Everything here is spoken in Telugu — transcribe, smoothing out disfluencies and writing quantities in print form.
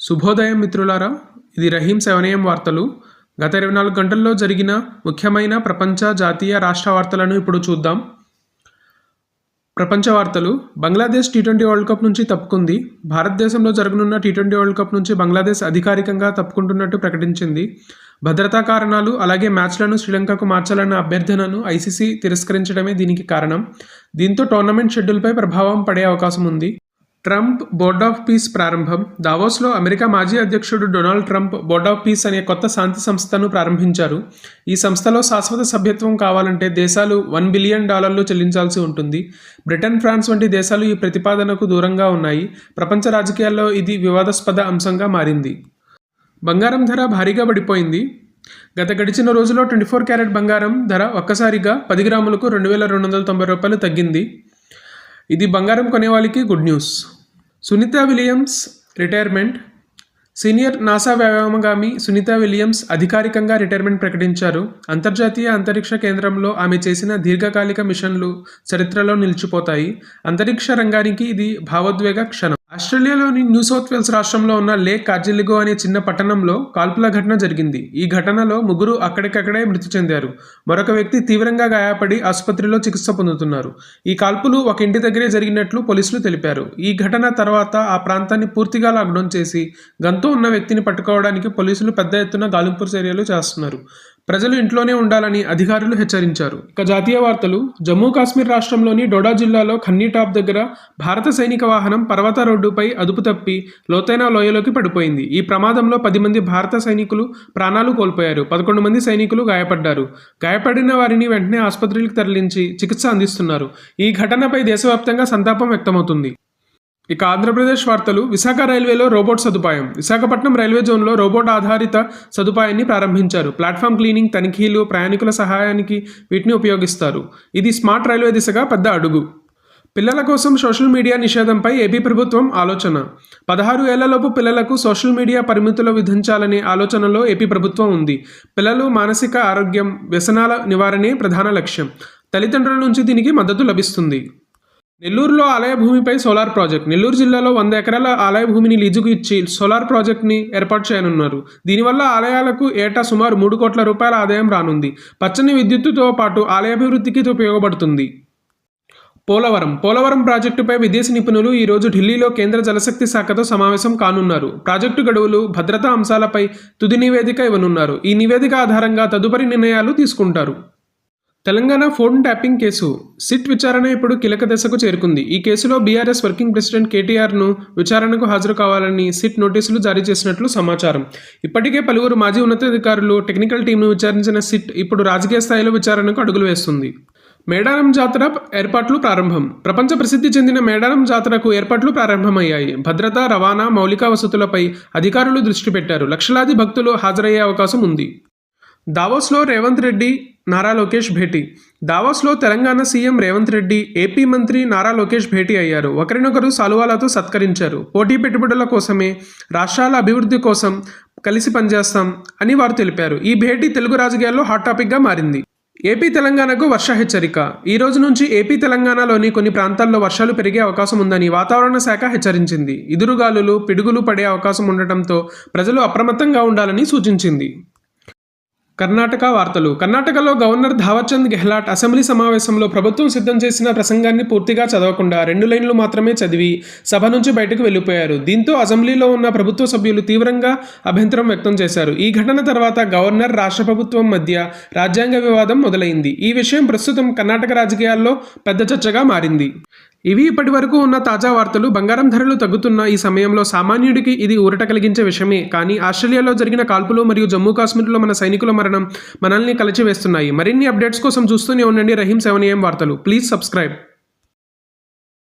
శుభోదయం మిత్రులారా, ఇది రహీం 7am వార్తలు. గత 24 గంటల్లో జరిగిన ముఖ్యమైన ప్రపంచ, జాతీయ, రాష్ట్ర వార్తలను ఇప్పుడు చూద్దాం. ప్రపంచ వార్తలు. బంగ్లాదేశ్ టీ20 వరల్డ్ కప్ నుంచి తప్పుకుంది. భారతదేశంలో జరగనున్న టీ20 వరల్డ్ కప్ నుంచి బంగ్లాదేశ్ అధికారికంగా తప్పుకుంటున్నట్టు ప్రకటించింది. భద్రతా కారణాలు, అలాగే మ్యాచ్లను శ్రీలంకకు మార్చాలన్న అభ్యర్థనను ఐసీసీ తిరస్కరించడమే దీనికి కారణం. దీంతో టోర్నమెంట్ షెడ్యూల్పై ప్రభావం పడే అవకాశం ఉంది. ట్రంప్ బోర్డ్ ఆఫ్ పీస్ ప్రారంభం. దావోస్లో అమెరికా మాజీ అధ్యక్షుడు Donald Trump board of piece అనే కొత్త శాంతి సంస్థను ప్రారంభించారు. ఈ సంస్థలో శాశ్వత సభ్యత్వం కావాలంటే దేశాలు $1 బిలియన్ చెల్లించాల్సి ఉంటుంది. బ్రిటన్, ఫ్రాన్స్ వంటి దేశాలు ఈ ప్రతిపాదనకు దూరంగా ఉన్నాయి. ప్రపంచ రాజకీయాల్లో ఇది వివాదాస్పద అంశంగా మారింది. బంగారం ధర భారీగా పడిపోయింది. గత గడిచిన రోజులో 24 క్యారెట్ బంగారం ధర ఒక్కసారిగా 10 గ్రాములకు $2,290 తగ్గింది. ఇది బంగారం కొనేవాళ్ళకి good news. Sunita Williams retirement. Senior NASA వ్యోమగామి సునీతా విలియమ్స్ అధికారికంగా రిటైర్మెంట్ ప్రకటించారు. అంతర్జాతీయ అంతరిక్ష కేంద్రంలో ఆమె చేసిన దీర్ఘకాలిక మిషన్లు చరిత్రలో నిలిచిపోతాయి. అంతరిక్ష రంగానికి ఇది భావోద్వేగ క్షణం. ఆస్ట్రేలియాలోని న్యూ సౌత్ వేల్స్ రాష్ట్రంలో ఉన్న లేక్ కార్జిలిగో అనే చిన్న పట్టణంలో కాల్పుల ఘటన జరిగింది. ఈ ఘటనలో 3 అక్కడికక్కడే మృతి చెందారు. మరొక వ్యక్తి తీవ్రంగా గాయపడి ఆసుపత్రిలో చికిత్స పొందుతున్నారు. ఈ కాల్పులు ఒక ఇంటి దగ్గరే జరిగినట్లు పోలీసులు తెలిపారు. ఈ ఘటన తర్వాత ఆ ప్రాంతాన్ని పూర్తిగా లాక్డౌన్ చేసి గన్తో ఉన్న వ్యక్తిని పట్టుకోవడానికి పోలీసులు పెద్ద ఎత్తున గాలింపు చర్యలు చేస్తున్నారు. ప్రజలు ఇంట్లోనే ఉండాలని అధికారులు హెచ్చరించారు. ఇక జాతీయ వార్తలు. జమ్మూ కాశ్మీర్ రాష్ట్రంలోని డోడా జిల్లాలో ఖన్నీ టాప్ దగ్గర భారత సైనిక వాహనం పర్వత రోడ్డుపై అదుపు తప్పి లోతైన లోయలోకి పడిపోయింది. ఈ ప్రమాదంలో 10 మంది భారత సైనికులు ప్రాణాలు కోల్పోయారు. 11 మంది సైనికులు గాయపడ్డారు. గాయపడిన వారిని వెంటనే ఆసుపత్రికి తరలించి చికిత్స అందిస్తున్నారు. ఈ ఘటనపై దేశవ్యాప్తంగా సంతాపం వ్యక్తమవుతుంది. ఇక ఆంధ్రప్రదేశ్ వార్తలు. విశాఖ రైల్వేలో రోబోట్ సదుపాయం. విశాఖపట్నం రైల్వే జోన్లో రోబోట్ ఆధారిత సదుపాయాన్ని ప్రారంభించారు. ప్లాట్ఫామ్ క్లీనింగ్, తనిఖీలు, ప్రయాణికుల సహాయానికి వీటిని ఉపయోగిస్తారు. ఇది స్మార్ట్ రైల్వే దిశగా పెద్ద అడుగు. పిల్లల కోసం సోషల్ మీడియా నిషేధంపై ఏపీ ప్రభుత్వం ఆలోచన. 16 ఏళ్లలోపు పిల్లలకు సోషల్ మీడియా పరిమితులు విధించాలనే ఆలోచనలో ఏపీ ప్రభుత్వం ఉంది. పిల్లలు మానసిక ఆరోగ్యం, వ్యసనాల నివారణే ప్రధాన లక్ష్యం. తల్లిదండ్రుల నుంచి దీనికి మద్దతు లభిస్తుంది. నెల్లూరులో ఆలయ భూమిపై సోలార్ ప్రాజెక్ట్. నెల్లూరు జిల్లాలో 100 ఎకరాల ఆలయ భూమిని లీజుకు ఇచ్చి సోలార్ ప్రాజెక్ట్ని ఏర్పాటు చేయనున్నారు. దీనివల్ల ఆలయాలకు ఏటా సుమారు 3 కోట్ల రూపాయల ఆదాయం రానుంది. పచ్చని విద్యుత్తుతో పాటు ఆలయాభివృద్ధికి ఉపయోగపడుతుంది. పోలవరం ప్రాజెక్టుపై విదేశీ నిపుణులు ఈరోజు ఢిల్లీలో కేంద్ర జలశక్తి శాఖతో సమావేశం కానున్నారు. ప్రాజెక్టు గడువులు, భద్రతా అంశాలపై తుది నివేదిక ఇవ్వనున్నారు. ఈ నివేదిక ఆధారంగా తదుపరి నిర్ణయాలు తీసుకుంటారు. Telangana phone tapping case. SIT విచారణ ఇప్పుడు కీలక దశకు చేరుకుంది. ఈ కేసులో బీఆర్ఎస్ వర్కింగ్ ప్రెసిడెంట్ కేటీఆర్ను విచారణకు హాజరు కావాలని సిట్ నోటీసులు జారీ చేసినట్లు సమాచారం. ఇప్పటికే పలువురు మాజీ ఉన్నతాధికారులు, టెక్నికల్ టీంను విచారించిన సిట్ ఇప్పుడు రాజకీయ స్థాయిలో విచారణకు అడుగులు వేస్తుంది. మేడారం జాతర ఏర్పాట్లు ప్రారంభం. ప్రపంచ ప్రసిద్ధి చెందిన మేడారం జాతరకు ఏర్పాట్లు ప్రారంభమయ్యాయి. భద్రత, రవాణా, మౌలిక వసతులపై అధికారులు దృష్టి పెట్టారు. లక్షలాది భక్తులు హాజరయ్యే అవకాశం ఉంది. దావోస్లో రేవంత్ రెడ్డి, నారా లోకేష్ భేటీ. దావోస్లో తెలంగాణ సీఎం రేవంత్ రెడ్డి, ఏపీ మంత్రి నారా లోకేష్ భేటీ అయ్యారు. ఒకరినొకరు సాలువాలతో సత్కరించారు. పోటీ పెట్టుబడుల కోసమే, రాష్ట్రాల అభివృద్ధి కోసం కలిసి పనిచేస్తాం అని వారు తెలిపారు. ఈ భేటీ తెలుగు రాజకీయాల్లో హాట్ టాపిక్గా మారింది. ఏపీ తెలంగాణకు వర్ష హెచ్చరిక. ఈ రోజు నుంచి ఏపీ తెలంగాణలోని కొన్ని ప్రాంతాల్లో వర్షాలు పెరిగే అవకాశం ఉందని వాతావరణ శాఖ హెచ్చరించింది. ఈదురుగాలులు, పిడుగులు పడే అవకాశం ఉండటంతో ప్రజలు అప్రమత్తంగా ఉండాలని సూచించింది. కర్ణాటక వార్తలు. కర్ణాటకలో గవర్నర్ థావర్చంద్ గెహ్లాట్ అసెంబ్లీ సమావేశంలో ప్రభుత్వం సిద్ధం చేసిన ప్రసంగాన్ని పూర్తిగా చదవకుండా 2 లైన్లు మాత్రమే చదివి సభ నుంచి బయటకు వెళ్లిపోయారు. దీంతో అసెంబ్లీలో ఉన్న ప్రభుత్వ సభ్యులు తీవ్రంగా అభ్యంతరం వ్యక్తం చేశారు. ఈ ఘటన తర్వాత గవర్నర్, రాష్ట్ర ప్రభుత్వం మధ్య రాజ్యాంగ వివాదం మొదలైంది. ఈ విషయం ప్రస్తుతం కర్ణాటక రాజకీయాల్లో పెద్ద చర్చగా మారింది. ఇవి ఇప్పటి వరకు ఉన్న తాజా వార్తలు. బంగారం ధరలు తగ్గుతున్న ఈ సమయంలో సామాన్యుడికి ఇది ఊరట కలిగించే విషయమే. కానీ ఆస్ట్రేలియాలో జరిగిన కాల్పులు మరియు జమ్మూ కాశ్మీర్లో మన సైనికుల మరణం మనల్ని కలిచివేస్తున్నాయి. మరిన్ని అప్డేట్స్ కోసం చూస్తూనే ఉండండి రహీం 7am వార్తలు. Please subscribe.